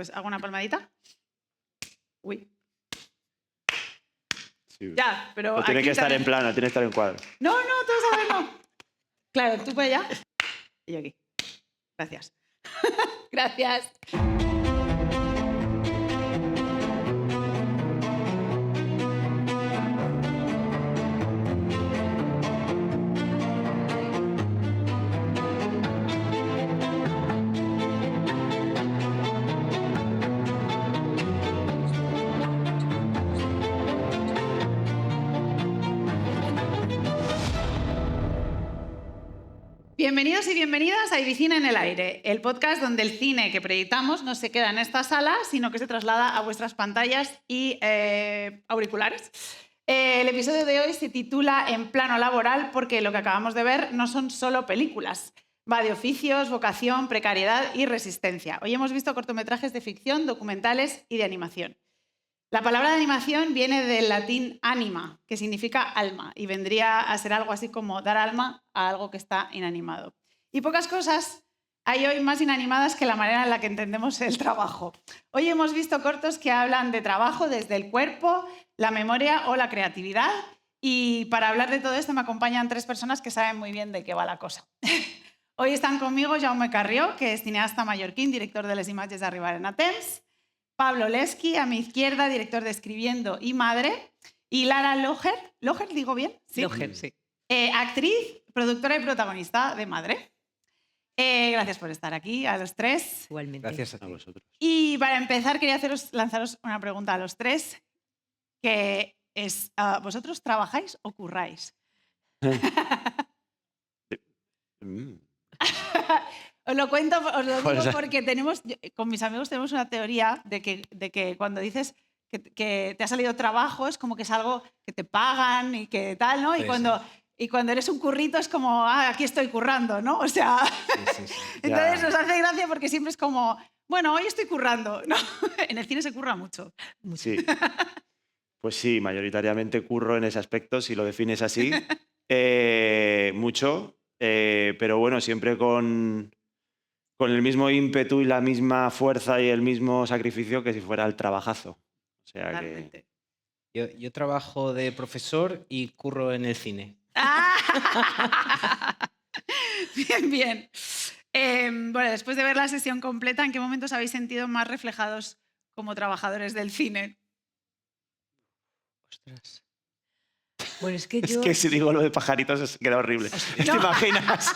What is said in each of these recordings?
Pues hago una palmadita. Uy. Sí. Ya, pero No tiene aquí que estar también. en plano, tiene que estar en cuadro. No, tú sabes, no. Claro, tú para allá y yo aquí. Gracias. Gracias. Bienvenidos y bienvenidas a Ibicine en el Aire, el podcast donde el cine que proyectamos no se queda en esta sala, sino que se traslada a vuestras pantallas y auriculares. El episodio de hoy se titula En plano laboral porque lo que acabamos de ver no son solo películas. Va de oficios, vocación, precariedad y resistencia. Hoy hemos visto cortometrajes de ficción, documentales y de animación. La palabra de animación viene del latín anima, que significa alma, y vendría a ser algo así como dar alma a algo que está inanimado. Y pocas cosas hay hoy más inanimadas que la manera en la que entendemos el trabajo. Hoy hemos visto cortos que hablan de trabajo desde el cuerpo, la memoria o la creatividad, y para hablar de todo esto me acompañan tres personas que saben muy bien de qué va la cosa. Hoy están conmigo Jaume Carrió, que es cineasta mallorquín, director de Les imatges d'Arribar a Temps, Pablo Leski, a mi izquierda, director de Escribiendo y Madre, y Lara Loher, ¿Loher digo bien? Sí. Loher, sí. Actriz, productora y protagonista de Madre. Gracias por estar aquí, a los tres. Igualmente. Gracias a vosotros. Y para empezar quería lanzaros una pregunta a los tres, que es, ¿vosotros trabajáis o curráis? Os lo cuento, os lo digo porque con mis amigos tenemos una teoría de que cuando dices que te ha salido trabajo es como que es algo que te pagan y que tal, ¿no? Sí, y cuando eres un currito es como, aquí estoy currando, ¿no? O sea, sí. Entonces nos hace gracia porque siempre es como, bueno, hoy estoy currando, ¿no? En el cine se curra mucho. Sí. Pues sí, mayoritariamente curro en ese aspecto, si lo defines así. Mucho, pero bueno, siempre con el mismo ímpetu y la misma fuerza y el mismo sacrificio que si fuera el trabajazo. O sea Totalmente. Yo trabajo de profesor y curro en el cine. Bien, bien. Bueno, después de ver la sesión completa, ¿en qué momentos habéis sentido más reflejados como trabajadores del cine? Ostras. Bueno, es que yo... Es que si digo lo de pajaritos queda horrible. ¿Te imaginas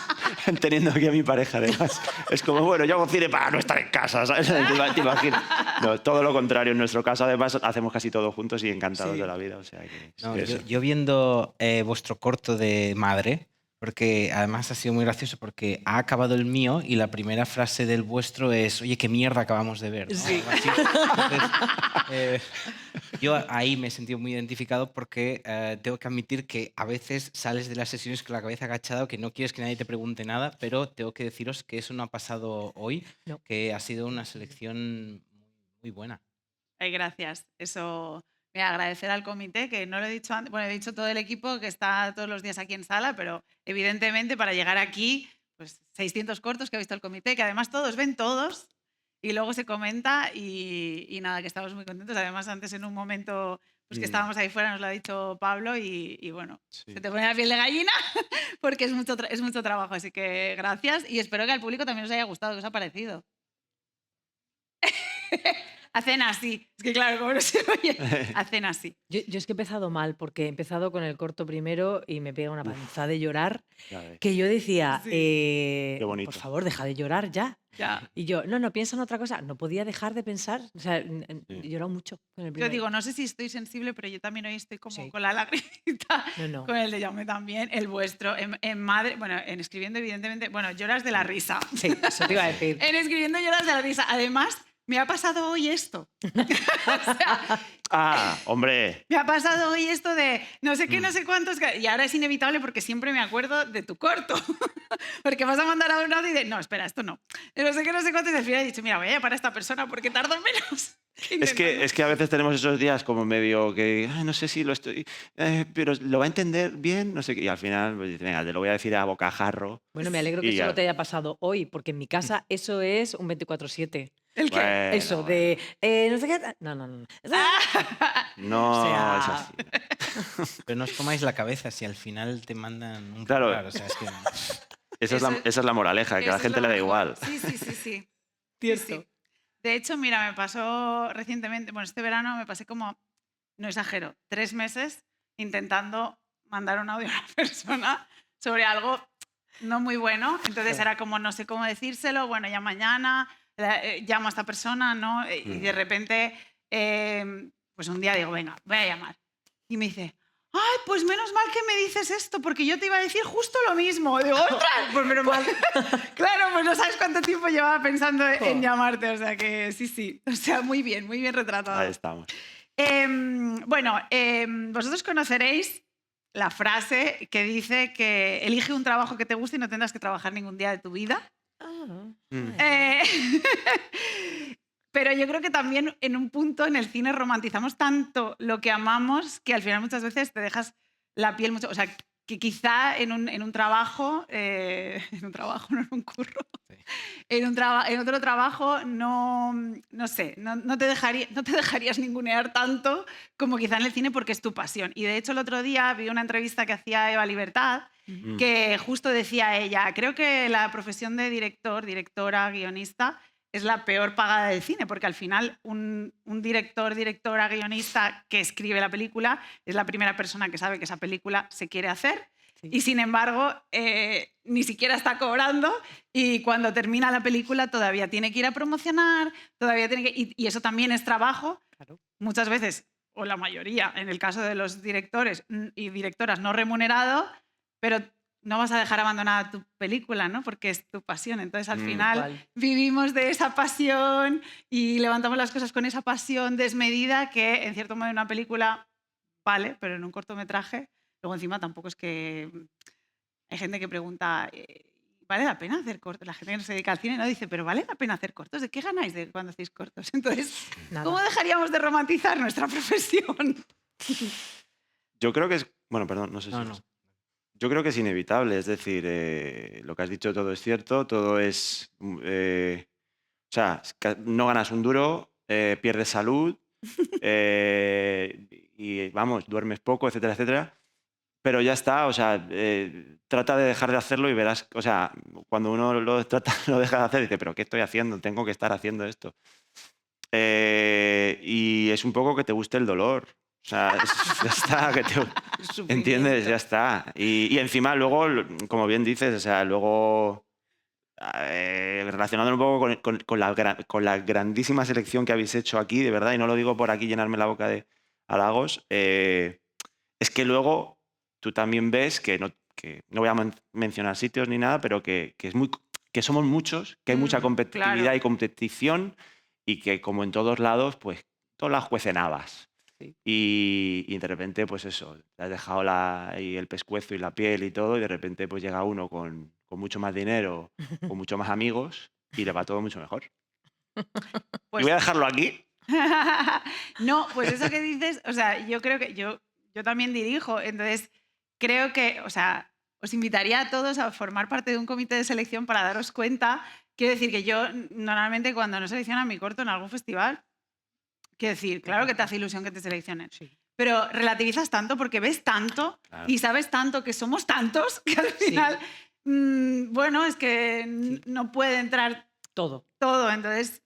teniendo aquí a mi pareja además? Es como, bueno, yo hago cine para no estar en casa, ¿sabes? ¿Te imaginas? No, todo lo contrario. En nuestro caso, además, hacemos casi todo juntos y encantados de la vida. O sea que, No, yo viendo vuestro corto de Madre, porque además ha sido muy gracioso porque ha acabado el mío y la primera frase del vuestro es, oye, qué mierda acabamos de ver, ¿no? Sí. Entonces, yo ahí me he sentido muy identificado porque tengo que admitir que a veces sales de las sesiones con la cabeza agachada o que no quieres que nadie te pregunte nada, pero tengo que deciros que eso no ha pasado hoy, No. que ha sido una selección muy buena. Ay, gracias. Eso, mira, agradecer al comité, que no lo he dicho antes, bueno, he dicho todo el equipo que está todos los días aquí en sala, pero evidentemente para llegar aquí, pues 600 cortos que ha visto el comité, que además todos ven todos y luego se comenta y nada, que estamos muy contentos. Además, antes en un momento pues que estábamos ahí fuera, nos lo ha dicho Pablo y bueno, Sí. se te pone la piel de gallina porque es mucho trabajo. Así que gracias y espero que al público también os haya gustado, que os ha parecido. Hacen así. Es que claro, como no se oye, hacen así. Yo es que he empezado mal, porque he empezado con el corto primero y me pega una panza de llorar, Ya ves. que yo decía, Sí. Qué bonito. por favor, deja de llorar ya. Ya. Y yo, no, piensa en otra cosa. No podía dejar de pensar. O sea, Sí. he llorado mucho con el Yo primero. digo, no sé si estoy sensible, pero yo también hoy estoy como Sí. con la lagrimita. No. Con el de Jaume también, el vuestro. En Madre, bueno, en Escribiendo, evidentemente, bueno, lloras de la risa. Sí, eso te iba a decir. En Escribiendo lloras de la risa. Además, me ha pasado hoy esto. O sea, Hombre. me ha pasado hoy esto de no sé qué, no sé cuántos. Y ahora es inevitable porque siempre me acuerdo de tu corto. Porque vas a mandar a un audio y de no, espera, esto no. De no sé qué, no sé cuántos. Y al final he dicho, mira, voy a llamar a esta persona porque tardo menos. Es que a veces tenemos esos días como medio que no sé si lo estoy, pero lo va a entender bien, no sé qué. Y al final, pues, dice, venga, te lo voy a decir a bocajarro. Bueno, me alegro Y que ya. solo te haya pasado hoy, porque en mi casa eso es un 24/7. ¿El qué? Bueno, Eso bueno. de no sé qué. No, no, no. No, O sea- es así. Pero no os comáis la cabeza si al final te mandan un Claro. titular, o sea, es que... Esa es la moraleja, que a la Eso es gente lo le da mejor. igual. Sí, sí, sí, sí. Cierto. Sí. De hecho, mira, me pasó recientemente, bueno, este verano me pasé como, no exagero, 3 meses intentando mandar un audio a una persona sobre algo no muy bueno. Entonces era como, no sé cómo decírselo, bueno, ya mañana llamo a esta persona, ¿no? Y de repente, pues un día digo, venga, voy a llamar. Y me dice, ay, pues menos mal que me dices esto, porque yo te iba a decir justo lo mismo. Digo, ¡ostras! Pues menos mal. Claro, pues no sabes cuánto tiempo llevaba pensando en Jo. llamarte, o sea que sí. O sea, muy bien retratado. Ahí estamos. Bueno, vosotros conoceréis la frase que dice que elige un trabajo que te guste y no tendrás que trabajar ningún día de tu vida. Ah, Mm. Eh, Pero yo creo que también en un punto en el cine romantizamos tanto lo que amamos que al final muchas veces te dejas la piel mucho. O sea, que quizá en un trabajo, en un trabajo, no en un curro, Sí. en otro trabajo no sé, no te dejarías ningunear tanto como quizá en el cine porque es tu pasión. Y de hecho el otro día vi una entrevista que hacía Eva Libertad Mm. que justo decía ella, creo que la profesión de director, directora, guionista es la peor pagada del cine, porque al final un director, directora, guionista que escribe la película es la primera persona que sabe que esa película se quiere hacer sí. y sin embargo ni siquiera está cobrando y cuando termina la película todavía tiene que ir a promocionar, todavía tiene que, y eso también es trabajo, Claro. muchas veces, o la mayoría, en el caso de los directores y directoras no remunerado, pero no vas a dejar abandonada tu película, ¿no? Porque es tu pasión. Entonces, al final, Igual. vivimos de esa pasión y levantamos las cosas con esa pasión desmedida que, en cierto modo, en una película vale, pero en un cortometraje, luego encima tampoco es que... Hay gente que pregunta, ¿vale la pena hacer cortos? La gente que no se dedica al cine no dice, pero ¿vale la pena hacer cortos? ¿De qué ganáis de cuando hacéis cortos? Entonces, Nada. ¿cómo dejaríamos de romantizar nuestra profesión? Yo creo que es... Bueno, perdón, no sé si... No. Yo creo que es inevitable, es decir, lo que has dicho todo es cierto, todo es... o sea, no ganas un duro, pierdes salud y, vamos, duermes poco, etcétera, etcétera. Pero ya está, o sea, trata de dejar de hacerlo y verás, o sea, cuando uno lo deja de hacer, dice, pero ¿qué estoy haciendo? Tengo que estar haciendo esto. Y es un poco que te guste el dolor. O sea, ya está, que te... ¿Entiendes? Ya está. Y encima luego, como bien dices, o sea, luego relacionándolo un poco con la grandísima selección que habéis hecho aquí, de verdad, y no lo digo por aquí llenarme la boca de halagos, es que luego tú también ves que no voy a mencionar sitios ni nada, pero que somos muchos, que hay mucha competitividad claro. y competición y que como en todos lados, pues todas las juecen habas. Sí. Y de repente, pues eso, te has dejado y el pescuezo y la piel y todo, y de repente pues llega uno con mucho más dinero, con mucho más amigos, y le va todo mucho mejor. Pues- Y voy a dejarlo aquí. No, pues eso que dices, o sea, yo creo que yo también dirijo, entonces creo que, o sea, os invitaría a todos a formar parte de un comité de selección para daros cuenta. Quiero decir que yo normalmente cuando no seleccionan mi corto en algún festival, quiero decir, claro que te hace ilusión que te seleccionen, Sí. pero relativizas tanto porque ves tanto Claro. y sabes tanto que somos tantos que al Sí. final, bueno, es que no puede entrar Todo. todo. Entonces,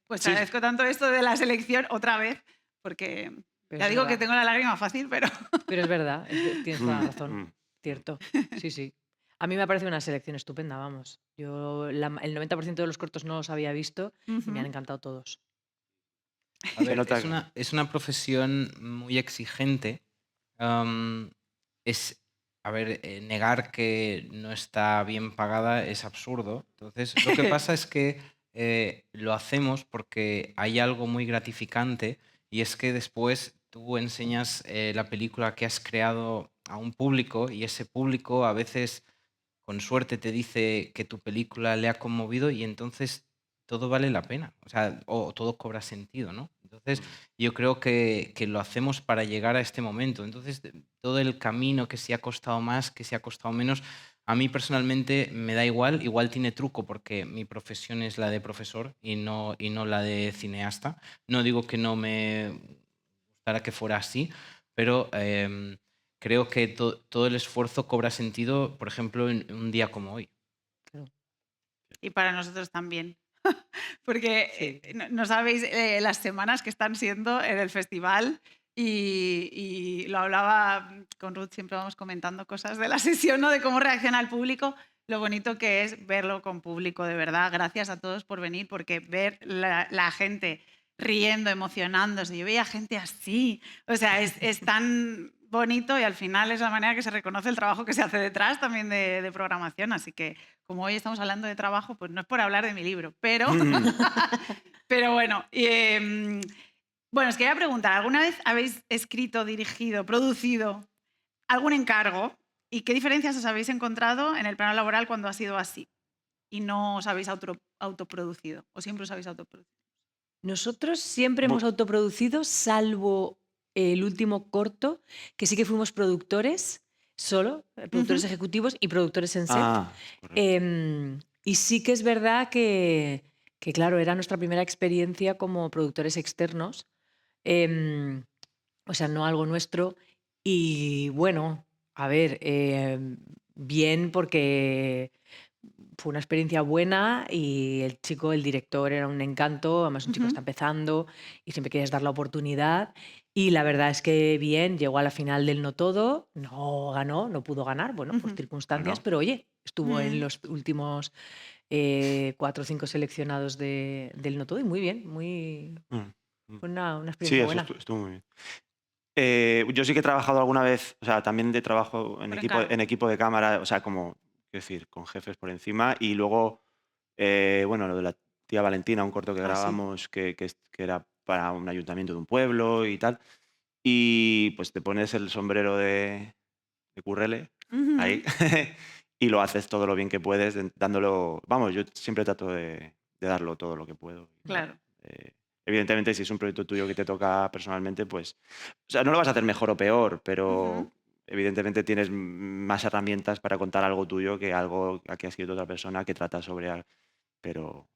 pues Sí. agradezco tanto esto de la selección otra vez, porque Pero ya es digo que verdad. tengo la lágrima fácil, pero... Pero es verdad, tienes toda la Mm, razón. mm. Cierto. Sí, sí. A mí me parece una selección estupenda, vamos. Yo el 90% de los cortos no los había visto y me han Ujú. encantado todos. A ver, nota es una profesión muy exigente. A ver, negar que no está bien pagada es absurdo. Entonces, lo que pasa es que lo hacemos porque hay algo muy gratificante y es que después tú enseñas la película que has creado a un público y ese público a veces con suerte te dice que tu película le ha conmovido y entonces todo vale la pena, o sea, o todo cobra sentido, ¿no? Entonces, yo creo que lo hacemos para llegar a este momento. Entonces, todo el camino que se ha costado más, que se ha costado menos, A mí personalmente me da igual tiene truco porque mi profesión es la de profesor y no la de cineasta. No digo que no me gustara que fuera así, pero creo que todo el esfuerzo cobra sentido, por ejemplo, en un día como hoy. Claro. Y para nosotros también. Porque Sí. no sabéis las semanas que están siendo en el festival y lo hablaba con Ruth, siempre vamos comentando cosas de la sesión, ¿no? De cómo reacciona el público, lo bonito que es verlo con público, de verdad. Gracias a todos por venir, porque ver la gente riendo, emocionándose, yo veía gente así, o sea, es tan bonito y al final es la manera que se reconoce el trabajo que se hace detrás también de programación, así que como hoy estamos hablando de trabajo, pues no es por hablar de mi libro, pero, pero bueno. Bueno, os quería preguntar, ¿alguna vez habéis escrito, dirigido, producido algún encargo? ¿Y qué diferencias os habéis encontrado en el plano laboral cuando ha sido así? Y no os habéis autoproducido, o siempre os habéis autoproducido. Nosotros siempre hemos autoproducido, salvo el último corto, que sí que fuimos productores solo, productores ejecutivos y productores en set. Correcto. Y sí que es verdad que, claro, era nuestra primera experiencia como productores externos, o sea, no algo nuestro. Y bueno, a ver, bien porque fue una experiencia buena y el chico, el director, era un encanto. Además, un chico que está empezando y siempre quieres dar la oportunidad. Y la verdad es que bien, llegó a la final del No Todo, no ganó, no pudo ganar, bueno, por circunstancias, Bueno. pero oye, estuvo en los últimos 4 o 5 seleccionados del No Todo y muy bien, fue una Sí, experiencia eso buena. estuvo muy bien. Yo sí que he trabajado alguna vez, o sea, también de trabajo Por encargo. en equipo de cámara, o sea, como, quiero decir, con jefes por encima. Y luego, bueno, lo de la tía Valentina, un corto que Ah, sí. grabamos que era para un ayuntamiento de un pueblo y tal. Y pues te pones el sombrero de currele ahí y lo haces todo lo bien que puedes, dándolo. Vamos, yo siempre trato de darlo todo lo que puedo. Claro. Evidentemente, si es un proyecto tuyo que te toca personalmente, pues, o sea, no lo vas a hacer mejor o peor, pero evidentemente tienes más herramientas para contar algo tuyo que algo que ha escrito otra persona que trata sobre algo.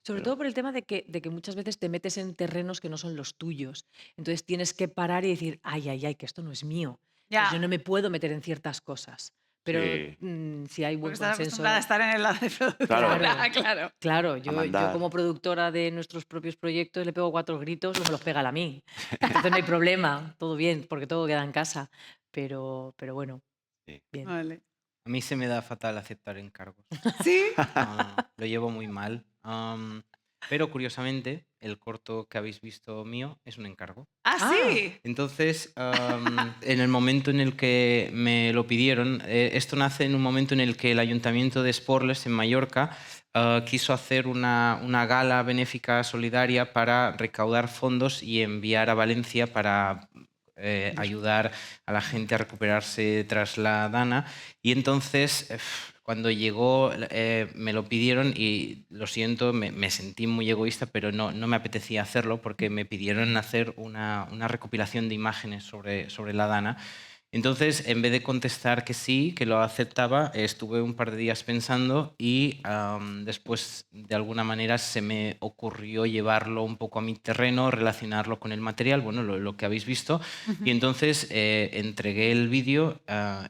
Sobre todo por el tema de que muchas veces te metes en terrenos que no son los tuyos. Entonces tienes que parar y decir, ay, ay, ay, que esto no es mío. Entonces yo no Ya, me puedo meter en ciertas cosas. Pero Sí, si hay porque buen estás acostumbrada a consenso, estar en el lado de claro, productora, claro. claro, a yo mandar. como productora de nuestros propios proyectos le pego 4 gritos o me los pega él a mí. Entonces no hay problema, todo bien, porque todo queda en casa. Pero bueno, Sí. bien. Vale. A mí se me da fatal aceptar encargos. ¿Sí? Lo llevo muy mal. Pero curiosamente, el corto que habéis visto mío es un encargo. ¿Ah, Ah, sí? Entonces, en el momento en el que me lo pidieron, esto nace en un momento en el que el Ayuntamiento de Esporles, en Mallorca, quiso hacer una gala benéfica solidaria para recaudar fondos y enviar a Valencia para ayudar a la gente a recuperarse tras la Dana. Y entonces, cuando llegó, me lo pidieron y lo siento, me sentí muy egoísta, pero no me apetecía hacerlo porque me pidieron hacer una recopilación de imágenes sobre la Dana. Entonces, en vez de contestar que sí, que lo aceptaba, estuve un par de días pensando y después, de alguna manera, se me ocurrió llevarlo un poco a mi terreno, relacionarlo con el material, bueno, lo que habéis visto. Y entonces entregué el vídeo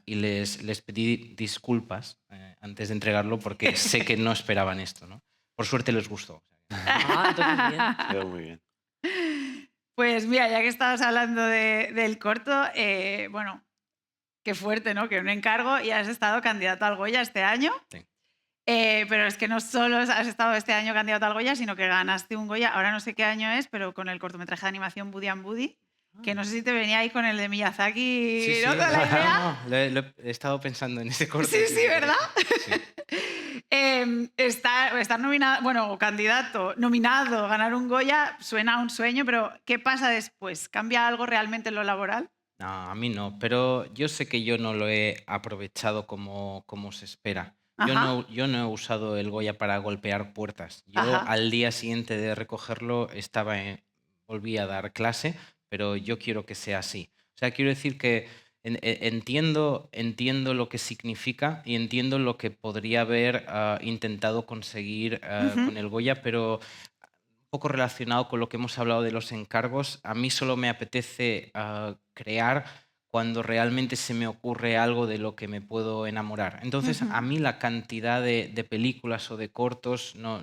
y les pedí disculpas antes de entregarlo porque sé que no esperaban esto, ¿no? Por suerte les gustó. entonces bien. Quedó muy bien. Pues mira, ya que estabas hablando del corto, bueno, qué fuerte, ¿no? Que un encargo y has estado candidato al Goya este año. Sí. Pero es que no solo has estado este año candidato al Goya, sino que ganaste un Goya, ahora no sé qué año es, pero con el cortometraje de animación Buddy and Buddy, que no sé si te venía ahí con el de Miyazaki, Sí, sí, ¿no? Con la idea. no, he estado pensando en ese corto. Sí, sí, ¿verdad? Sí. Estar nominado, bueno, candidato, nominado, ganar un Goya, suena a un sueño, pero ¿qué pasa después? ¿Cambia algo realmente en lo laboral? No, a mí no, pero yo sé que yo no lo he aprovechado como se espera. Ajá, Yo no he usado el Goya para golpear puertas. Yo ajá. al día siguiente de recogerlo volví a dar clase, pero yo quiero que sea así. O sea, quiero decir que entiendo lo que significa y entiendo lo que podría haber intentado conseguir con el Goya, pero un poco relacionado con lo que hemos hablado de los encargos, a mí solo me apetece crear cuando realmente se me ocurre algo de lo que me puedo enamorar. Entonces, a mí la cantidad de películas o de cortos no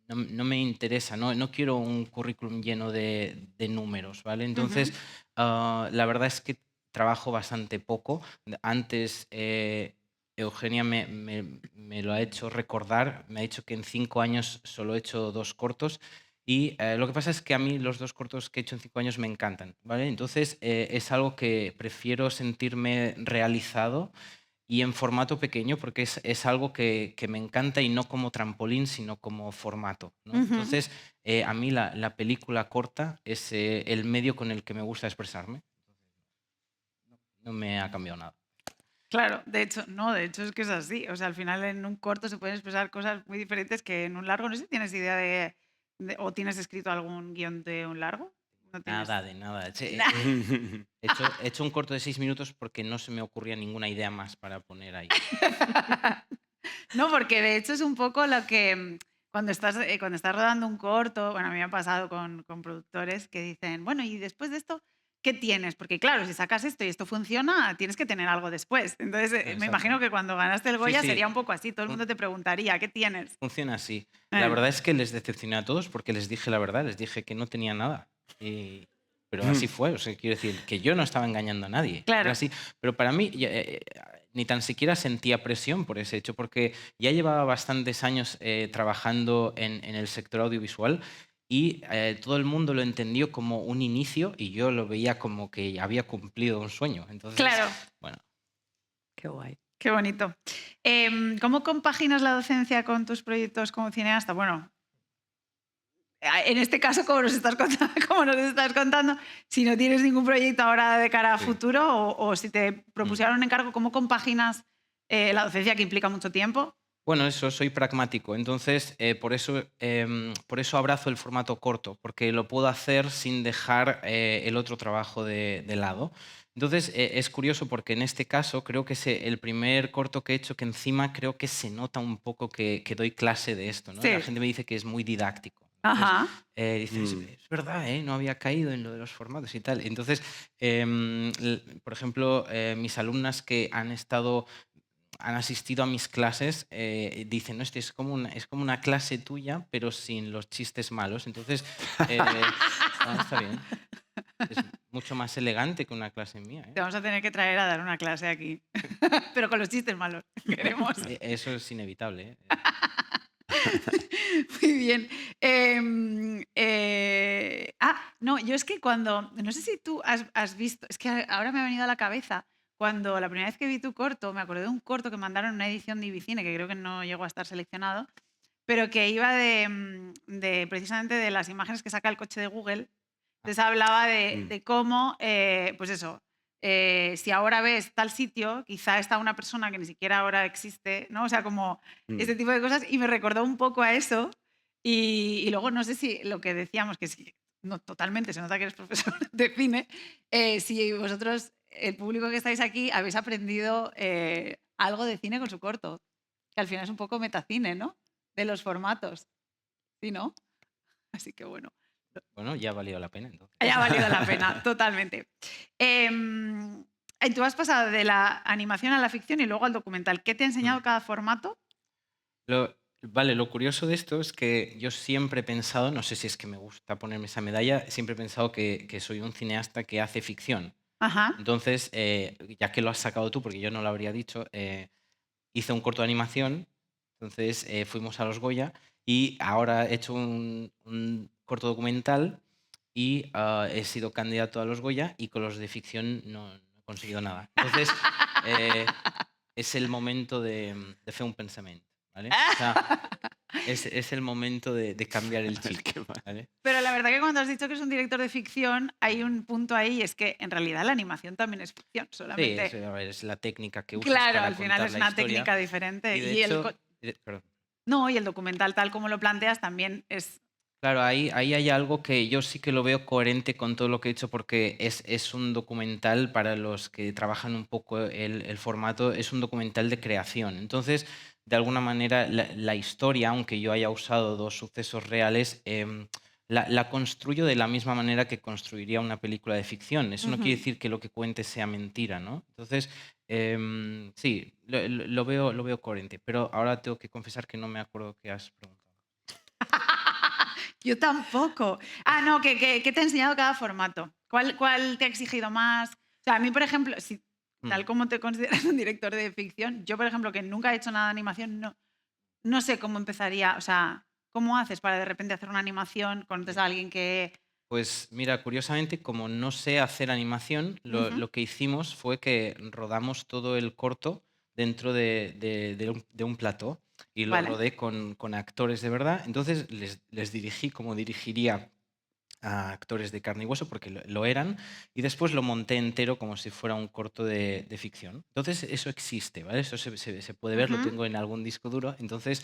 me interesa, no quiero un currículum lleno de números, ¿vale? Entonces, la verdad es que trabajo bastante poco. Antes Eugenia me lo ha hecho recordar, me ha dicho que en 5 años solo he hecho 2 cortos y lo que pasa es que a mí los 2 cortos que he hecho en 5 años me encantan, ¿vale? Entonces es algo que prefiero sentirme realizado y en formato pequeño porque es algo que me encanta y no como trampolín, sino como formato, ¿no? Entonces, a mí la película corta es el medio con el que me gusta expresarme. No me ha cambiado nada. Claro, de hecho es que es así. O sea, al final en un corto se pueden expresar cosas muy diferentes que en un largo. No sé si tienes idea o tienes escrito algún guión de un largo. No tienes. Nada de nada. He hecho un corto de 6 minutos porque no se me ocurría ninguna idea más para poner ahí. No, porque de hecho es un poco lo que cuando estás rodando un corto, bueno, a mí me ha pasado con productores que dicen, bueno, y después de esto, ¿qué tienes? Porque claro, si sacas esto y esto funciona, tienes que tener algo después. Entonces, me Exacto. imagino que cuando ganaste el Sí, Goya sí. sería un poco así, todo el Fun- mundo te preguntaría, ¿qué tienes? Funciona así. La Eh. verdad es que les decepcioné a todos porque les dije la verdad, les dije que no tenía nada. Pero así fue, o sea, quiero decir, que yo no estaba engañando a nadie. Claro. Era así. Pero para mí, ni tan siquiera sentía presión por ese hecho, porque ya llevaba bastantes años trabajando en el sector audiovisual y todo el mundo lo entendió como un inicio y yo lo veía como que había cumplido un sueño. Entonces, Claro. bueno. Qué guay. Qué bonito. ¿Cómo compaginas la docencia con tus proyectos como cineasta? Bueno, en este caso, como nos estás contando, si no tienes ningún proyecto ahora de cara a Sí. futuro o si te propusieran un encargo, ¿cómo compaginas la docencia que implica mucho tiempo? Bueno, eso, soy pragmático. Entonces, por eso abrazo el formato corto, porque lo puedo hacer sin dejar el otro trabajo de lado. Entonces, es curioso porque en este caso creo que es el primer corto que he hecho que encima creo que se nota un poco que doy clase de esto, ¿no? Sí. La gente me dice que es muy didáctico. Entonces, Ajá. dices, es verdad, no había caído en lo de los formatos y tal. Entonces, por ejemplo, mis alumnas que han asistido a mis clases, dicen, no, es como una clase tuya, pero sin los chistes malos. Entonces, está bien. Es mucho más elegante que una clase mía. Te vamos a tener que traer a dar una clase aquí, pero con los chistes malos. Queremos. Eso es inevitable. Muy bien. No, yo es que no sé si tú has visto, es que ahora me ha venido a la cabeza, cuando la primera vez que vi tu corto, me acordé de un corto que mandaron en una edición de Ibicine, que creo que no llegó a estar seleccionado, pero que iba de precisamente de las imágenes que saca el coche de Google. Entonces hablaba de cómo, pues eso, si ahora ves tal sitio, quizá está una persona que ni siquiera ahora existe, ¿no? O sea, como este tipo de cosas, y me recordó un poco a eso. Y luego no sé si lo que decíamos, que sí, no, totalmente, se nota que eres profesor de cine, si vosotros, el público que estáis aquí, habéis aprendido algo de cine con su corto, que al final es un poco metacine, ¿no? De los formatos, ¿sí, no? Así que bueno. Bueno, ya ha valido la pena entonces. Ya ha valido la pena, totalmente. Tú has pasado de la animación a la ficción y luego al documental. ¿Qué te ha enseñado cada formato? Vale, lo curioso de esto es que yo siempre he pensado, no sé si es que me gusta ponerme esa medalla, siempre he pensado que soy un cineasta que hace ficción. Ajá. Entonces, ya que lo has sacado tú, porque yo no lo habría dicho, hice un corto de animación, entonces fuimos a los Goya y ahora he hecho un corto documental y he sido candidato a los Goya y con los de ficción no he conseguido nada. Entonces, es el momento de fer un pensament, ¿vale? O sea, es el momento de cambiar el chip, ¿vale? Pero la verdad que cuando has dicho que es un director de ficción, hay un punto ahí, y es que en realidad la animación también es ficción, Sí, solamente. a ver, es la técnica que usas Claro, para al final contar es la una historia. técnica diferente. Y de hecho, perdón. No, y el documental tal como lo planteas también es Claro, ahí hay algo que yo sí que lo veo coherente con todo lo que he hecho porque es un documental para los que trabajan un poco el formato, es un documental de creación. Entonces, de alguna manera, la historia, aunque yo haya usado dos sucesos reales, la construyo de la misma manera que construiría una película de ficción. Eso no quiere Ujú. decir que lo que cuente sea mentira, ¿no? Entonces, sí, lo veo coherente, pero ahora tengo que confesar que no me acuerdo qué has preguntado. Yo tampoco. Ah, no, ¿qué te ha enseñado cada formato? ¿Cuál te ha exigido más? O sea, a mí, por ejemplo, si, Mm. tal como te consideras un director de ficción, yo, por ejemplo, que nunca he hecho nada de animación, no sé cómo empezaría. O sea, ¿cómo haces para de repente hacer una animación? ¿Conoces a alguien que...? Pues mira, curiosamente, como no sé hacer animación, Ujú. lo que hicimos fue que rodamos todo el corto dentro de un plató y lo Vale. rodé con actores de verdad. Entonces les dirigí como dirigiría a actores de carne y hueso, porque lo eran, y después lo monté entero como si fuera un corto de ficción. Entonces eso existe, ¿vale? Eso se puede ver, lo Ujú. tengo en algún disco duro. Entonces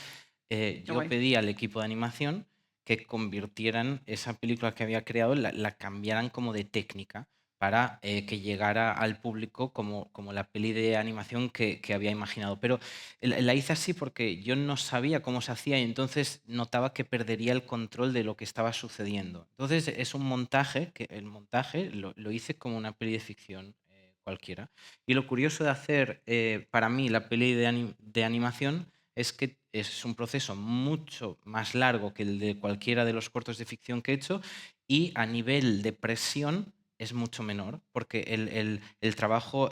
Qué yo guay. pedí al equipo de animación que convirtieran esa película que había creado, la cambiaran como de técnica para que llegara al público como la peli de animación que había imaginado. Pero la hice así porque yo no sabía cómo se hacía y entonces notaba que perdería el control de lo que estaba sucediendo. Entonces es un montaje, que el montaje lo hice como una peli de ficción cualquiera. Y lo curioso de hacer para mí la peli de animación es que es un proceso mucho más largo que el de cualquiera de los cortos de ficción que he hecho y a nivel de presión es mucho menor, porque el trabajo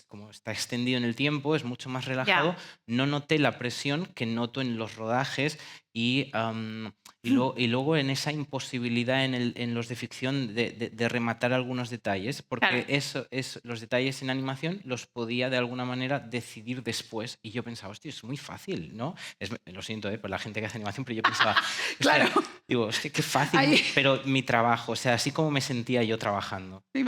como está extendido en el tiempo, es mucho más relajado. Ya. No noté la presión que noto en los rodajes y luego en esa imposibilidad en los de ficción de rematar algunos detalles, porque Claro. los detalles en animación los podía de alguna manera decidir después y yo pensaba, hostia, es muy fácil, ¿no? Lo siento, por la gente que hace animación, pero yo pensaba, Claro. hostia, digo, hostia, qué fácil, Ahí pero mi trabajo, o sea, así como me sentía yo trabajando. me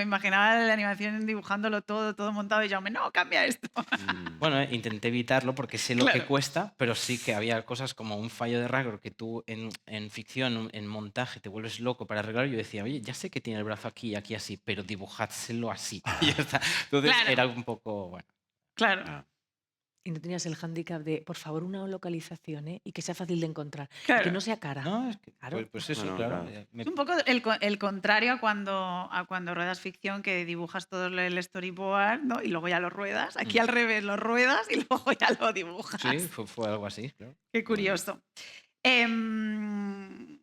imaginaba la animación dibujándolo todo montado y yo, no, cambia esto. Mm. Bueno, intenté evitarlo porque sé lo que Claro. cuesta, pero sí que había cosas como un fallo de rasgo que tú en ficción, en montaje, te vuelves loco para arreglar. Yo decía, oye, ya sé que tiene el brazo aquí y aquí así, pero dibujádselo así. Y ya está. Entonces Claro. era un poco, bueno. Claro. Ah. Y no tenías el hándicap de, por favor, una localización, ¿eh? Y que sea fácil de encontrar. Y que Claro. no sea cara. No, es que, Claro. pues eso, Bueno, claro. claro. Es un poco el contrario a cuando ruedas ficción, que dibujas todo el storyboard, ¿no? Y luego ya lo ruedas. Aquí Mm. al revés, lo ruedas y luego ya lo Sí, dibujas. fue algo así, claro. Qué Bueno. curioso. Em,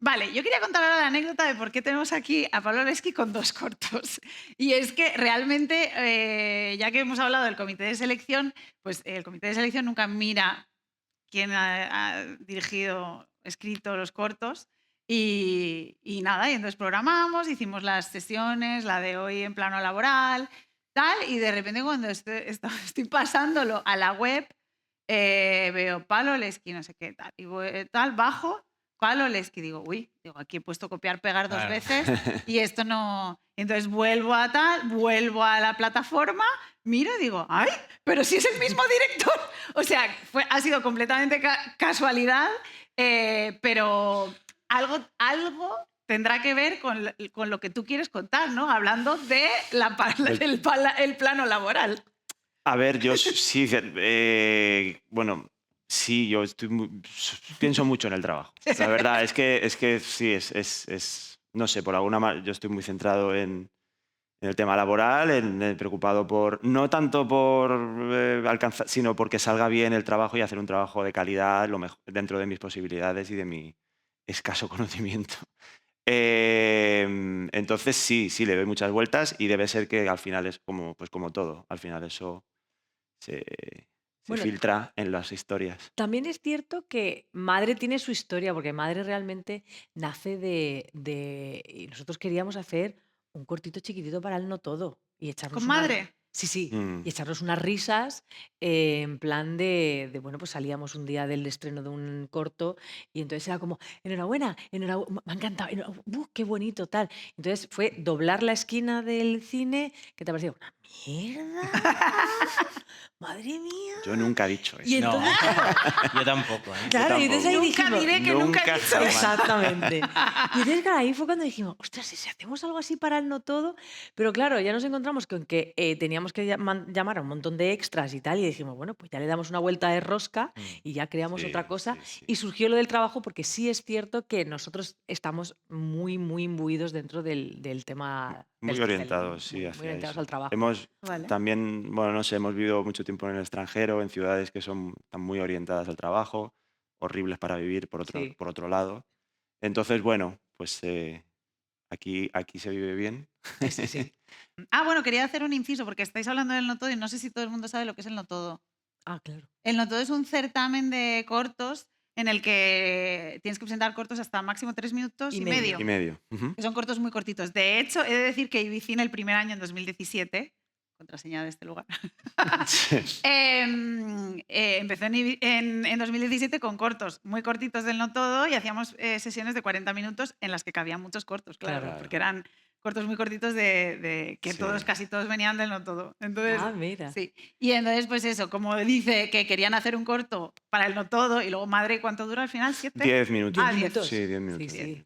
vale, yo quería contar ahora la anécdota de por qué tenemos aquí a Pablo Leski con dos cortos. Y es que realmente, ya que hemos hablado del comité de selección, pues el comité de selección nunca mira quién ha dirigido, escrito los cortos. Y nada, y entonces programamos, hicimos las sesiones, la de hoy en plano laboral, tal, y de repente cuando estoy pasándolo a la web, veo Palo Leski, no sé qué, tal, y tal, bajo, Palo Leski, digo, uy, digo, aquí he puesto copiar, pegar dos Claro. veces y esto no... Entonces vuelvo a tal, vuelvo a la plataforma, miro y digo, ¡ay! Pero si es el mismo director. O sea, ha sido completamente casualidad, pero algo tendrá que ver con lo que tú quieres contar, ¿no? Hablando de El- el plano laboral. A ver, yo sí, bueno, sí, yo pienso mucho en el trabajo. La verdad es que sí, no sé, por alguna manera, yo estoy muy centrado en el tema laboral, preocupado no tanto por alcanzar, sino porque salga bien el trabajo y hacer un trabajo de calidad lo mejor, dentro de mis posibilidades y de mi escaso conocimiento. Entonces sí, le doy muchas vueltas y debe ser que al final es pues como todo. Al final eso se, se Bueno, filtra en las historias. también es cierto que Madre tiene su historia, porque Madre realmente nace y nosotros queríamos hacer un cortito chiquitito para el no todo y Con echarnos madre. sí, sí, Mm. y echarnos unas risas en plan bueno, pues salíamos un día del estreno de un corto y entonces era como, enhorabuena, enhorabuena, me ha encantado, qué bonito, tal. Entonces fue doblar la esquina del cine, ¿qué te ha parecido? Una ¡Mierda! ¡Madre mía! Yo nunca he dicho eso. Y No, entonces, yo tampoco. ¿eh? claro, y entonces ahí Nunca dijimos... diré que nunca he Nunca dicho jamás. eso. Exactamente. Y entonces, claro, ahí fue cuando dijimos, ostras, ¿y si hacemos algo así para el no todo? Pero claro, ya nos encontramos con que teníamos que llamar a un montón de extras y tal, y dijimos, bueno, pues ya le damos una vuelta de rosca y ya creamos Sí, otra cosa. sí, sí. Y surgió lo del trabajo, porque sí es cierto que nosotros estamos muy, muy imbuidos dentro del tema. Muy del- orientados, sí, muy hacia orientados eso. al trabajo. Hemos Vale. también, bueno, no sé, hemos vivido mucho tiempo en el extranjero, en ciudades que están muy orientadas al trabajo, horribles para vivir Sí. por otro lado. Entonces, bueno, pues aquí se vive bien. Sí, sí. Bueno, quería hacer un inciso porque estáis hablando del no todo y no sé si todo el mundo sabe lo que es el no todo. Ah, claro. El no todo es un certamen de cortos en el que tienes que presentar cortos hasta máximo 3 minutos Y y medio. medio. Y medio. Ujú. Que son cortos muy cortitos. De hecho, he de decir que Ibicine el primer año, en 2017, contraseña de este lugar, Sí. empezó en 2017 con cortos muy cortitos del no todo y hacíamos sesiones de 40 minutos en las que cabían muchos cortos, claro, Claro. porque eran cortos muy cortitos de que Sí. casi todos venían del no todo. Entonces, Ah, mira. sí. Y entonces, pues eso, como dice que querían hacer un corto para el no todo y luego, madre, ¿cuánto dura al final? ¿7? 10 minutos. Ah, 10. ¿Minutos? Sí, 10 Sí, minutos. sí.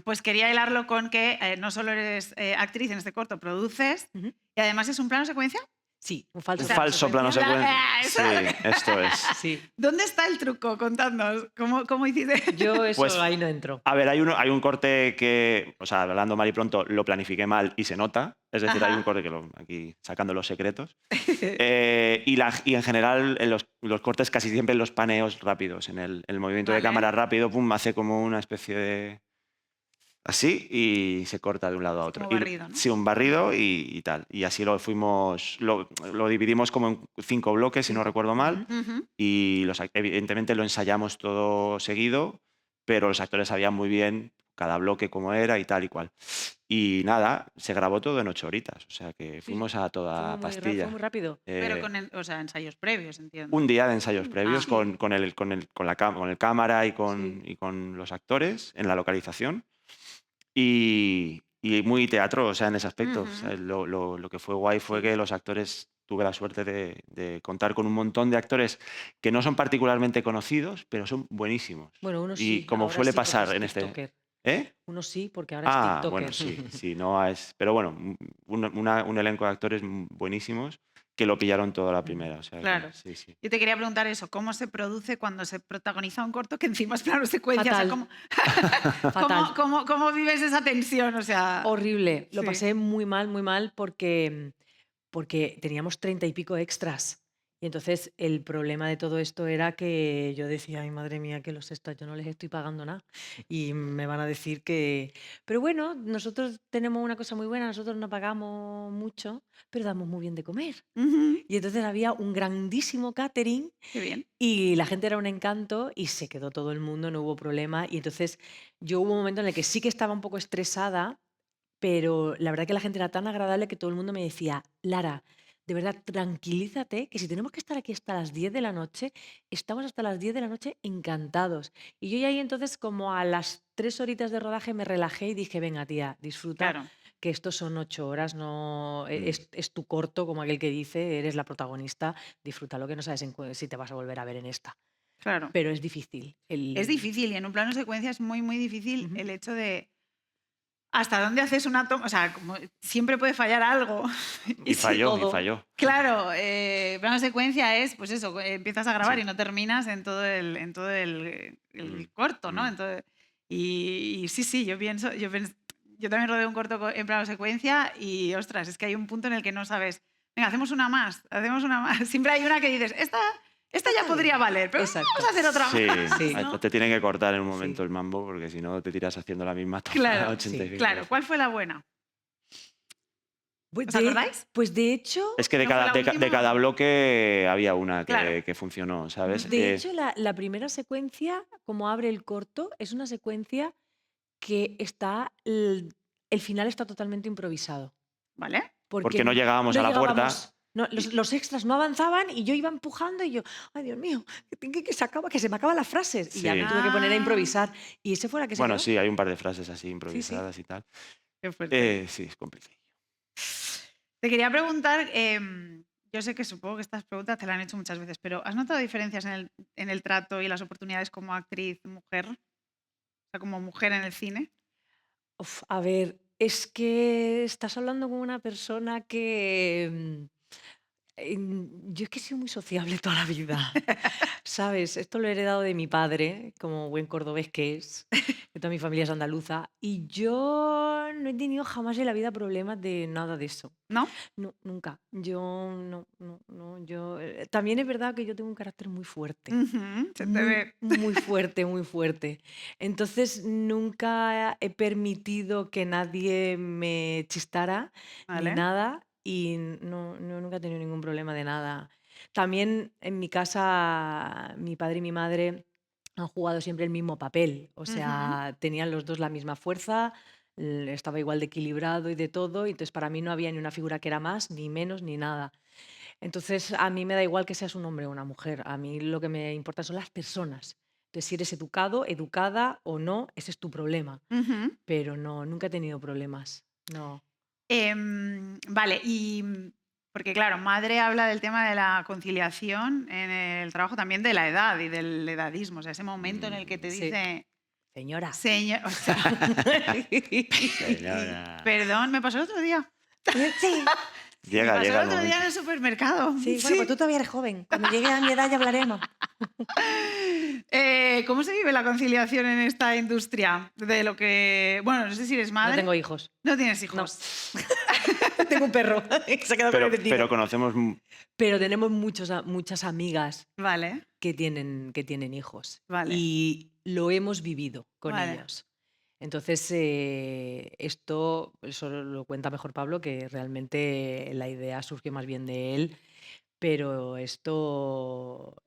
Pues quería hilarlo con que no solo eres actriz en este corto, produces Ujú. y además es un plano secuencia. Sí, un falso Un O sea, falso plano secuencia. secuencia. Sí, esto es. Sí. ¿Dónde está el truco? Contadnos. ¿Cómo hiciste? Yo eso Pues, ahí no entro. A ver, hay un corte que, o sea, hablando mal y pronto, lo planifiqué mal y se nota. Es decir, hay Ajá. un corte que aquí sacando los secretos. Y en general, en los cortes casi siempre en los paneos rápidos, en el movimiento de Vale. cámara rápido, pum, hace como una especie de... Así y se corta de un lado a otro. como barrido, ¿no? Sí, un barrido y tal. Y así lo dividimos como en 5 bloques, si no recuerdo mal. Ujú. Y evidentemente lo ensayamos todo seguido, pero los actores sabían muy bien cada bloque cómo era y tal y cual. Y nada, se grabó todo en 8 horitas, o sea que fuimos a Fue toda muy, pastilla. fue muy rápido. Pero Eh, con ensayos previos, entiendo. un día de ensayos previos sí. con el cámara y Sí. y con los actores en la localización. Y muy teatro, o sea, en ese aspecto. O sea, lo que fue guay fue que los actores, tuve la suerte de contar con un montón de actores que no son particularmente conocidos, pero son buenísimos. Bueno, uno Y sí. como ahora suele sí, porque pasar es en este... tiktoker. ¿Eh? Uno sí, porque ahora es tiktoker. Bueno, sí, no es... Pero bueno, un elenco de actores buenísimos que lo pillaron todo a la primera. O sea, que Claro. sí. Yo te quería preguntar eso, ¿cómo se produce cuando se protagoniza un corto que encima es plano secuencia? O sea, Fatal. Fatal. ¿cómo vives esa tensión? O sea, Horrible. Lo Sí. pasé muy mal porque teníamos 30 y pico extras. Y entonces el problema de todo esto era que yo decía, ay, madre mía, que los extras, yo no les estoy pagando nada. Y me van a decir que... Pero bueno, nosotros tenemos una cosa muy buena, nosotros no pagamos mucho, pero damos muy bien de comer. ujú, Y entonces había un grandísimo catering qué bien. y la gente era un encanto y se quedó todo el mundo, no hubo problema. Y entonces yo hubo un momento en el que sí que estaba un poco estresada, pero la verdad que la gente era tan agradable que todo el mundo me decía, Lara, de verdad, tranquilízate, que si tenemos que estar aquí hasta las 10 de la noche, estamos hasta las 10 de la noche encantados. Y yo ya ahí entonces, como a las 3 horitas de rodaje, me relajé y dije, venga, tía, disfruta, Claro. que estos son 8 horas, no Mm. es tu corto, como aquel que dice, eres la protagonista, disfruta lo que no sabes si te vas a volver a ver en esta. Claro. Pero es difícil. Es difícil y en un plano secuencia es muy, muy difícil Ujú. el hecho de hasta dónde haces una toma. O sea, como siempre puede fallar algo. Y sí, falló, todo. y falló. Claro, plano secuencia es, pues eso, empiezas a grabar Sí. y no terminas en todo el corto, ¿no? Mm. Entonces, y sí, yo también rodé un corto en plano secuencia y, ostras, es que hay un punto en el que no sabes, venga, hacemos una más. Siempre hay una que dices, esta ya podría valer, pero Exacto. vamos a hacer otra Sí, más. Sí. ¿no? te tienen que cortar en un momento Sí. el mambo porque si no te tiras haciendo la misma toma Claro, 80 y sí, pico Claro, veces. ¿cuál fue la buena? Pues ¿Os acordáis? Pues de hecho, Es que de ¿No fue la de última? cada bloque había una Claro. que funcionó, ¿sabes? de hecho la primera secuencia, como abre el corto, es una secuencia que está, el final está totalmente improvisado. ¿Vale? Porque no llegábamos a la puerta. llegábamos. No, los extras no avanzaban y yo iba empujando y yo, ay Dios mío, que se me acaban las frases. Y ya Sí. me tuve que poner a Ah. improvisar. Y ese fue la que se Bueno, quedó. sí, hay un par de frases así improvisadas y tal. Qué fuerte. Sí, es complicado. Te quería preguntar, yo sé que supongo que estas preguntas te las han hecho muchas veces, pero ¿has notado diferencias en el trato y las oportunidades como actriz mujer? O sea, como mujer en el cine. Uf, a ver, es que estás hablando con una persona que yo es que he sido muy sociable toda la vida, ¿sabes? Esto lo he heredado de mi padre, como buen cordobés que es, que toda mi familia es andaluza, y yo no he tenido jamás en la vida problemas de nada de eso. ¿No? No, nunca. Yo no, no, no. Yo también es verdad que yo tengo un carácter muy fuerte. Ujú, se te Muy, ve. muy fuerte, muy fuerte. Entonces nunca he permitido que nadie me chistara ni Vale. nada y nunca he tenido ningún problema de nada. También en mi casa mi padre y mi madre han jugado siempre el mismo papel, o Ujú. sea, tenían los dos la misma fuerza, estaba igual de equilibrado y de todo, y entonces para mí no había ni una figura que era más, ni menos, ni nada. Entonces, a mí me da igual que seas un hombre o una mujer, a mí lo que me importa son las personas. Entonces, si eres educado, educada o no, ese es tu problema, Ujú. pero no, nunca he tenido problemas, no. Vale, y porque claro, madre habla del tema de la conciliación en el trabajo también de la edad y del edadismo, o sea, ese momento en el que te Sí, dice, señora. señor, o sea, Señora. perdón, me pasó el otro día. Sí, Me Llega, pasó llega el el otro día momento. en el supermercado. sí, bueno, pues tú todavía eres joven. Cuando llegue a mi edad ya hablaremos. ¿Cómo se vive la conciliación en esta industria? De lo que. Bueno, no sé si eres No madre. tengo hijos. No tienes No. hijos. Tengo un perro que se ha quedado con el vecino. Pero conocemos... Pero tenemos muchas amigas Vale, que tienen hijos vale, y lo hemos vivido con vale. ellos. Entonces, esto, eso lo cuenta mejor Pablo, que realmente la idea surgió más bien de él, pero esto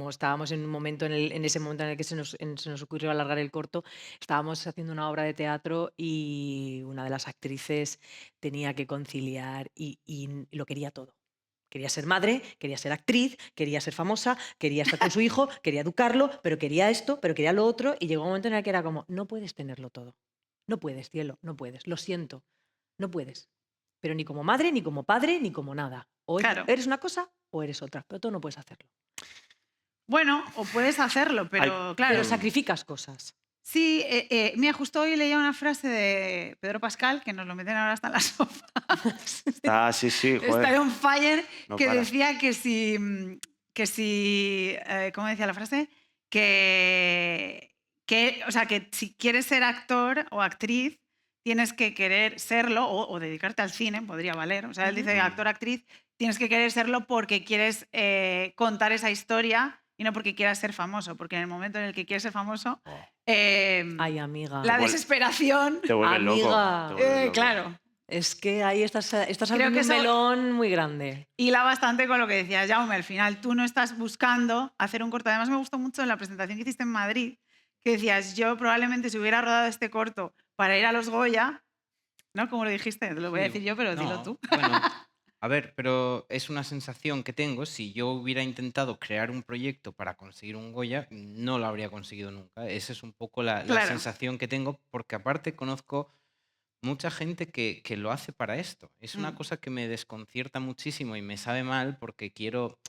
estábamos en un momento, en ese momento en el que se nos ocurrió alargar el corto, estábamos haciendo una obra de teatro y una de las actrices tenía que conciliar y lo quería todo. Quería ser madre, quería ser actriz, quería ser famosa, quería estar con su hijo, quería educarlo, pero quería esto, pero quería lo otro, y llegó un momento en el que era como, no puedes tenerlo todo. No puedes, cielo, no puedes. Lo siento, no puedes. Pero ni como madre, ni como padre, ni como nada. O Claro. eres una cosa o eres otra, pero tú no puedes hacerlo. Bueno, o puedes hacerlo, Ay, pero Pero claro. sacrificas cosas. Sí, mira, justo hoy leía una frase de Pedro Pascal, que nos lo meten ahora hasta en la sopa. sí, sí, Está joder. on fire, No que para. decía ¿cómo decía la frase? O sea, que si quieres ser actor o actriz, tienes que querer serlo o dedicarte al cine, podría valer. O sea, él dice actor, actriz, tienes que querer serlo porque quieres contar esa historia y no porque quieras ser famoso, porque en el momento en el que quieres ser famoso, Oh, Ay, amiga. la Te vuel- desesperación, te vuelves loco. Amiga. Te vuelves loco. claro, Es que ahí estás Creo abriendo que un eso- melón muy grande. hila bastante con lo que decía Jaume. Al final, tú no estás buscando hacer un corto. Además, me gustó mucho en la presentación que hiciste en Madrid, que decías, yo probablemente si hubiera rodado este corto para ir a los Goya, ¿no? Como lo dijiste, te lo voy a Sí, decir yo, pero dilo no, tú. bueno, a ver, pero es una sensación que tengo. Si yo hubiera intentado crear un proyecto para conseguir un Goya, no lo habría conseguido nunca. Esa es un poco la Claro. sensación que tengo, porque aparte conozco mucha gente que lo hace para esto. Es una Mm. cosa que me desconcierta muchísimo y me sabe mal porque quiero,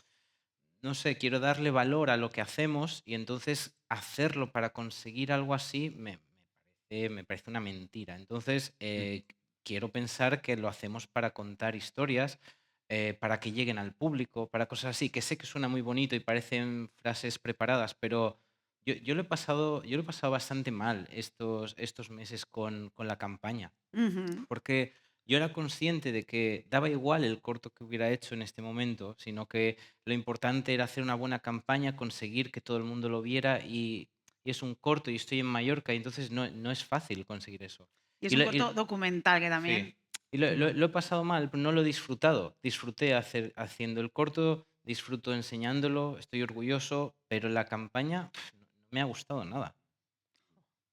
no sé, quiero darle valor a lo que hacemos y entonces hacerlo para conseguir algo así me parece una mentira. Entonces, quiero pensar que lo hacemos para contar historias, para que lleguen al público, para cosas así, que sé que suena muy bonito y parecen frases preparadas, pero yo lo he pasado bastante mal estos meses con la campaña, Ujú. porque yo era consciente de que daba igual el corto que hubiera hecho en este momento, sino que lo importante era hacer una buena campaña, conseguir que todo el mundo lo viera y es un corto y estoy en Mallorca y entonces no es fácil conseguir eso. Y es Y un lo- corto y- documental que sí, también. y lo he pasado mal, pero no lo he disfrutado. Disfruté haciendo el corto, disfruto enseñándolo, estoy orgulloso, pero la campaña no me ha gustado nada.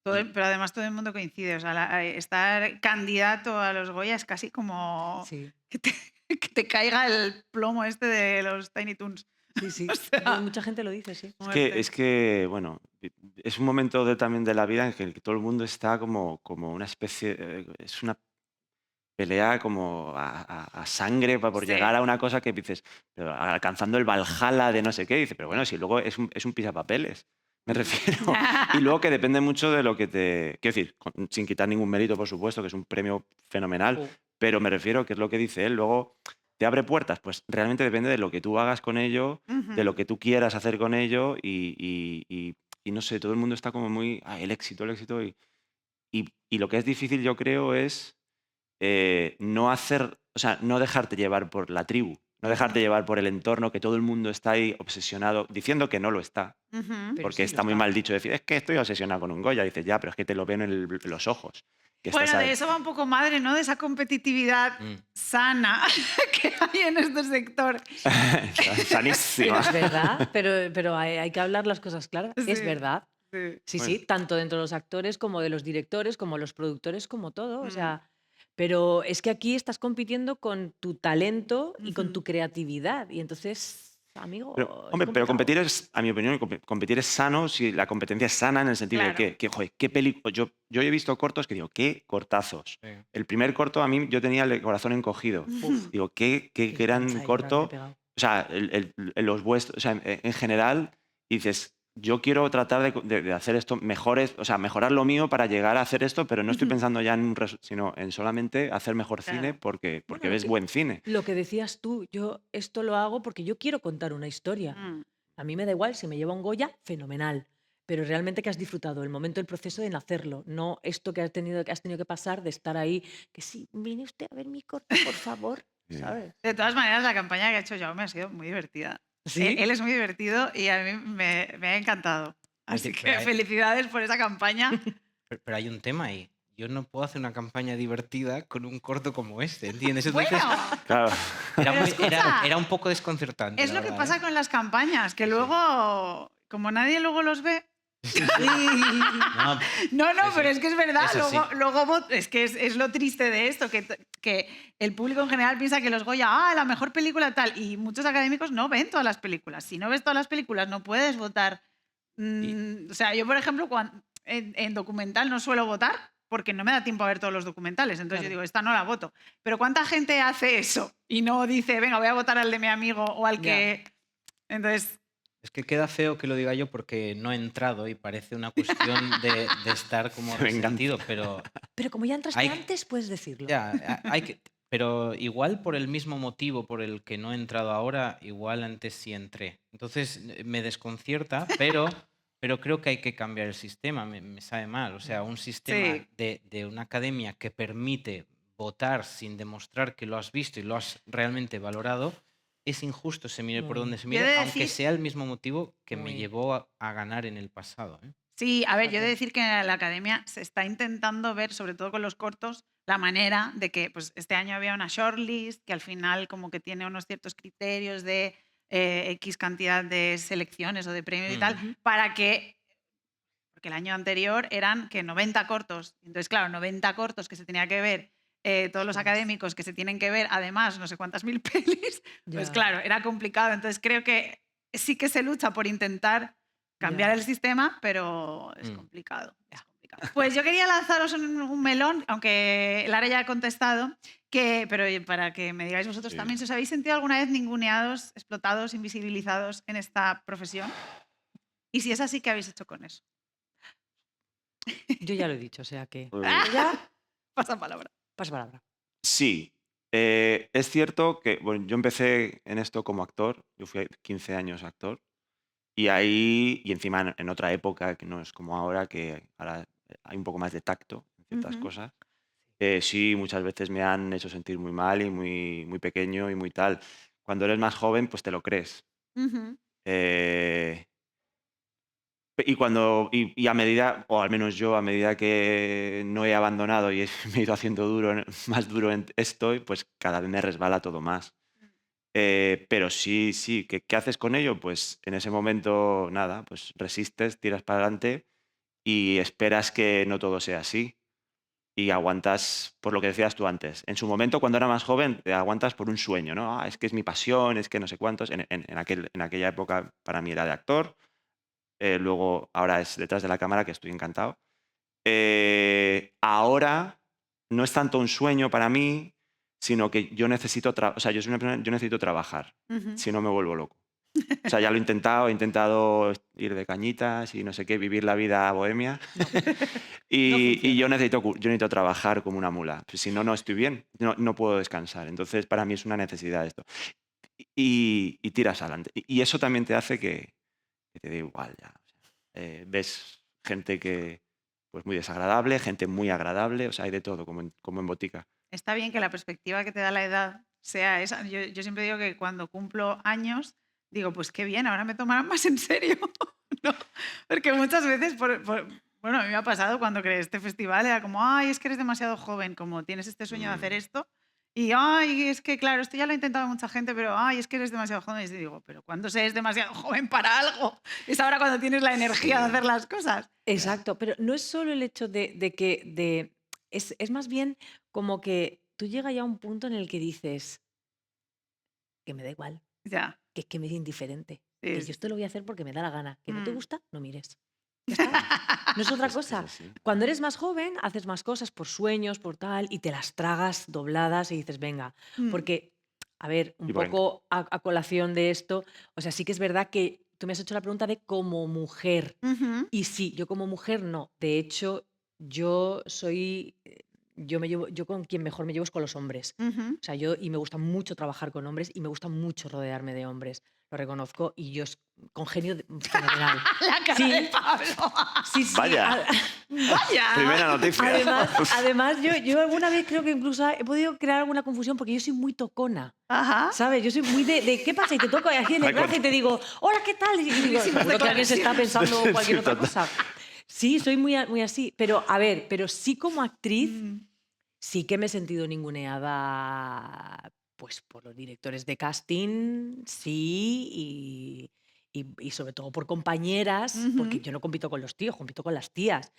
Y Pero además todo el mundo coincide. O sea, estar candidato a los Goya es casi como Sí, que te, que te caiga el plomo este de los Tiny Toons. sí, sí. O sea, Mucha gente lo dice, sí. Es que, bueno, es un momento también de la vida en el que todo el mundo está como una especie... es una pelea como a sangre por Sí. llegar a una cosa que dices, pero alcanzando el Valhalla de no sé qué, dice, pero bueno, si luego es un pisapapeles, me refiero. Y luego que depende mucho de lo que te... Quiero decir, sin quitar ningún mérito, por supuesto, que es un premio fenomenal, Oh. pero me refiero que es lo que dice él, luego te abre puertas, pues realmente depende de lo que tú hagas con ello, de lo Ujú. que tú quieras hacer con ello y no sé, todo el mundo está como muy, el éxito y lo que es difícil yo creo es no hacer, o sea, no dejarte llevar por la tribu, no dejarte Ujú. llevar por el entorno, que todo el mundo está ahí obsesionado, diciendo que no lo está, Ujú. Pero porque sí lo está muy está. mal dicho decir, es que estoy obsesionado con un Goya, dices, ya, pero es que te lo ven en los ojos, que estás Bueno, de ahí. eso va un poco madre, ¿no? De esa competitividad Mm. sana que hay en este sector. Pero Sanísima. es verdad, pero hay que hablar las cosas claras. Es Sí, verdad. sí. Sí, Bueno, sí, tanto dentro de los actores como de los directores, como los productores, como todo. O Mm. sea, pero es que aquí estás compitiendo con tu talento y con Ujú. tu creatividad. Y entonces, pero, amigo, es hombre, pero complicado. competir es, a mi opinión, competir es sano si la competencia es sana en el sentido de Claro. joder, qué película. Yo he visto cortos que digo, qué cortazos. Sí. El primer corto a mí yo tenía el corazón encogido. Uf, Digo, qué qué gran ganas de llorarme he corto. pegado. O sea, los vuestros, o sea, en general, dices, yo quiero tratar de hacer esto mejores, o sea, mejorar lo mío para llegar a hacer esto, pero no estoy Ujú. pensando ya en sino en solamente hacer mejor cine Claro. porque Bueno, ves buen cine. lo que decías tú, yo esto lo hago porque yo quiero contar una historia. Mm. A mí me da igual si me lleva un Goya, fenomenal. Pero realmente que has disfrutado el momento, el proceso de nacerlo, no esto que has tenido que pasar de estar ahí, que sí, viene usted a ver mi corto, por favor, Eh, ¿sabes? De todas maneras, la campaña que ha hecho Jaume ha sido muy divertida. Sí, Él es muy divertido y a mí me ha encantado. Así Oye, pero que felicidades por esa campaña. pero hay un tema ahí. Yo no puedo hacer una campaña divertida con un corto como este, ¿entiendes? Bueno, Entonces claro. pero escucha, era un poco desconcertante, es la lo que verdad, pasa ¿eh? con las campañas, que Sí, sí. luego, como nadie luego los ve, Sí, sí. No, no, sí, pero sí. es que es verdad. Eso sí. Luego es que es lo triste de esto, que el público en general piensa que los Goya, la mejor película tal. Y muchos académicos no ven todas las películas. Si no ves todas las películas, no puedes votar. Y, O sea, yo, por ejemplo, en documental no suelo votar porque no me da tiempo a ver todos los documentales. Entonces yo claro. digo, esta no la voto. Pero ¿cuánta gente hace eso? Y no dice, venga, voy a votar al de mi amigo o al Ya. que... Entonces, es que queda feo que lo diga yo porque no he entrado y parece una cuestión de estar como Venganza. resentido, pero Pero como ya entraste hay, antes, puedes decirlo. ya, hay que, pero igual por el mismo motivo por el que no he entrado ahora, igual antes sí entré. Entonces me desconcierta, pero creo que hay que cambiar el sistema, me sabe mal. O sea, un sistema sí. de una academia que permite votar sin demostrar que lo has visto y lo has realmente valorado, es injusto se mire por donde Muy, se Yo he mire, de aunque decir sea el mismo motivo que me muy. llevó a ganar en el pasado, ¿eh? Sí, a ver, yo he de Fíjate. decir que la academia se está intentando ver, sobre todo con los cortos, la manera de que pues, este año había una shortlist que al final como que tiene unos ciertos criterios de X cantidad de selecciones o de premios y Mm, tal, Ujú. para que, porque el año anterior eran que 90 cortos, entonces claro, 90 cortos que se tenía que ver, todos los Ostras. académicos que se tienen que ver, además no sé cuántas mil pelis, pues Ya, claro, era complicado, entonces creo que sí que se lucha por intentar cambiar ya, el sistema, pero es mm. complicado. Es complicado. Pues yo quería lanzaros un melón, aunque Lara ya ha contestado, pero para que me digáis vosotros Sí. también, si os habéis sentido alguna vez ninguneados, explotados, invisibilizados en esta profesión, y si es así, ¿qué habéis hecho con eso? yo ya lo he dicho, o sea que. Eh, Yo ya, Pasa palabra. paso palabra. Sí, es cierto que bueno, yo empecé en esto como actor, yo fui 15 años actor, y ahí, y encima en otra época, que no es como ahora, que ahora hay un poco más de tacto en ciertas Ujú, cosas. Sí, muchas veces me han hecho sentir muy mal y muy pequeño y muy tal. Cuando eres más joven, pues te lo crees. ujú. Eh, y a medida, o al menos yo, a medida que no he abandonado y me he ido haciendo más duro en esto, pues cada vez me resbala todo más. Pero sí, sí, ¿qué haces con ello? Pues en ese momento, nada, pues resistes, tiras para adelante y esperas que no todo sea así. Y aguantas por lo que decías tú antes. En su momento, cuando era más joven, aguantas por un sueño, ¿no? Es que es mi pasión, es que no sé cuántos. En aquella época para mí era de actor. Luego, ahora es detrás de la cámara, que estoy encantado. Ahora no es tanto un sueño para mí, sino que yo necesito, yo soy una persona, yo necesito trabajar, Ujú. si no me vuelvo loco. O sea, ya lo he intentado ir de cañitas y no sé qué, vivir la vida bohemia. Y yo necesito trabajar como una mula. Si no, no estoy bien, no puedo descansar. Entonces, para mí es una necesidad esto. Y tiras adelante. Y eso también te hace que te dé igual ya. Ves gente que pues muy desagradable, gente muy agradable, o sea, hay de todo, como en botica. Está bien que la perspectiva que te da la edad sea esa. Yo siempre digo que cuando cumplo años, digo, pues qué bien, ahora me tomarán más en serio. ¿No? Porque muchas veces, bueno, a mí me ha pasado cuando creé este festival, era como, ay, es que eres demasiado joven, como tienes este sueño de hacer esto. Y, ay, es que claro, esto ya lo ha intentado mucha gente, pero, ay, es que eres demasiado joven. Y digo, pero ¿cuándo se es demasiado joven para algo? Es ahora cuando tienes la energía de hacer las cosas. Exacto, pero no es solo el hecho es más bien como que tú llegas ya a un punto en el que dices que me da igual, Ya. que es que me es indiferente, Sí, que sí, yo esto lo voy a hacer porque me da la gana, que no te Mm. gusta, no mires. Ya está. No es otra Es cosa. así. Cuando eres más joven, haces más cosas por sueños, por tal, y te las tragas dobladas y dices, venga, Mm. porque, a ver, un Y por poco a colación de esto, o sea, sí que es verdad que tú me has hecho la pregunta de como mujer. Ujú, Y sí, yo como mujer no. De hecho, yo soy, yo con quien mejor me llevo es con los hombres. ujú. O sea, y me gusta mucho trabajar con hombres y me gusta mucho rodearme de hombres. Lo reconozco y congenio fenomenal. La cara Sí, de Pablo. sí, sí. Vaya. Vaya. Primera noticia. Además yo alguna vez creo que incluso he podido crear alguna confusión porque yo soy muy tocona. Ajá. ¿Sabes? Yo soy muy de ¿qué pasa? Y te toco aquí en el Ay, brazo y te digo, hola, ¿qué tal? Y digo, Durísimas seguro que alguien se está declaraciones. pensando cualquier Sí, otra total. cosa. Sí, soy muy así. Pero, a ver, pero sí como actriz, Mm, sí que me he sentido ninguneada pues por los directores de casting, sí, y sobre todo por compañeras, porque ujú. yo no compito con los tíos, compito con las tías.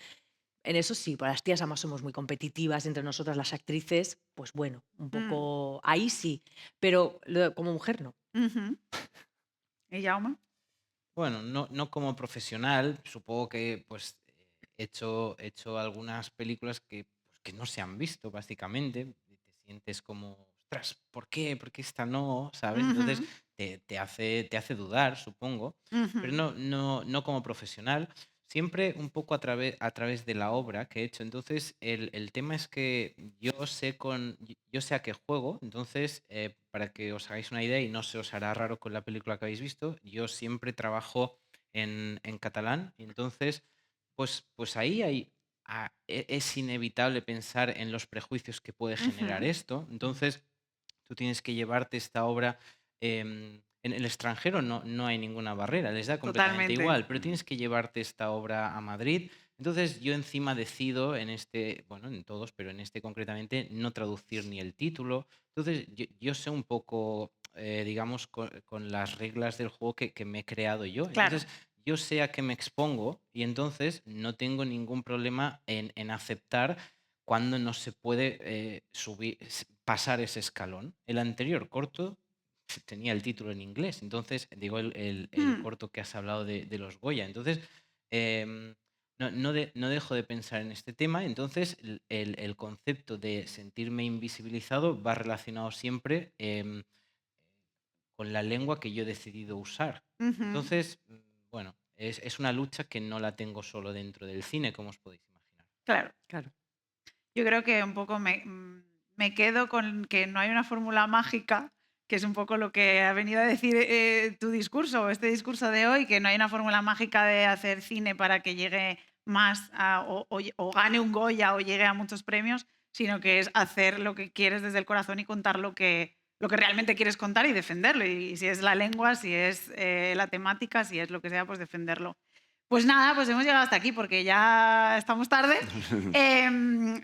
En eso sí, para las tías además somos muy competitivas entre nosotras las actrices, pues bueno, un Mm, poco ahí sí, pero como mujer no. ujú. ¿Y Jaume? Bueno, no como profesional, supongo que pues he hecho algunas películas que no se han visto, básicamente. Y te sientes como, ostras, ¿por qué? ¿Por qué esta no? ¿Sabes? Entonces Ujú, te hace dudar, supongo, pero ujú, no como profesional. Siempre un poco a través de la obra que he hecho. Entonces, el tema es que yo sé a qué juego. Entonces, para que os hagáis una idea y no se os hará raro con la película que habéis visto, yo siempre trabajo en catalán. Y entonces, pues ahí es inevitable pensar en los prejuicios que puede generar ujú. esto. Entonces, tú tienes que llevarte esta obra. En el extranjero no hay ninguna barrera, les da completamente Totalmente. igual, pero tienes que llevarte esta obra a Madrid. Entonces yo encima decido en este, bueno, en todos, pero en este concretamente, no traducir ni el título. Entonces yo sé un poco, digamos, con las reglas del juego que me he creado yo. Claro. Entonces yo sé a qué me expongo y entonces no tengo ningún problema en aceptar cuando no se puede pasar ese escalón. El anterior corto tenía el título en inglés, entonces digo el Mm, corto que has hablado de los Goya. Entonces, em, no dejo de pensar en este tema, entonces el concepto de sentirme invisibilizado va relacionado siempre con la lengua que yo he decidido usar. ujú. Entonces, bueno, es una lucha que no la tengo solo dentro del cine, como os podéis imaginar. Claro. Claro. Yo creo que un poco me quedo con que no hay una fórmula mágica, que es un poco lo que ha venido a decir tu discurso o este discurso de hoy, que no hay una fórmula mágica de hacer cine para que llegue más o gane un Goya o llegue a muchos premios, sino que es hacer lo que quieres desde el corazón y contar lo que realmente quieres contar y defenderlo. Y si es la lengua, si es la temática, si es lo que sea, pues defenderlo. Pues nada, pues hemos llegado hasta aquí porque ya estamos tarde.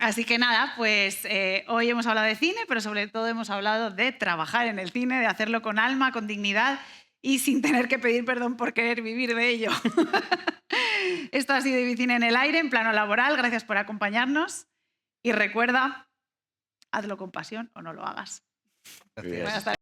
Así que nada, pues hoy hemos hablado de cine, pero sobre todo hemos hablado de trabajar en el cine, de hacerlo con alma, con dignidad y sin tener que pedir perdón por querer vivir de ello. Esto ha sido Cine en el aire, en plano laboral. Gracias por acompañarnos y recuerda, hazlo con pasión o no lo hagas. Muy bien. Buenas tardes.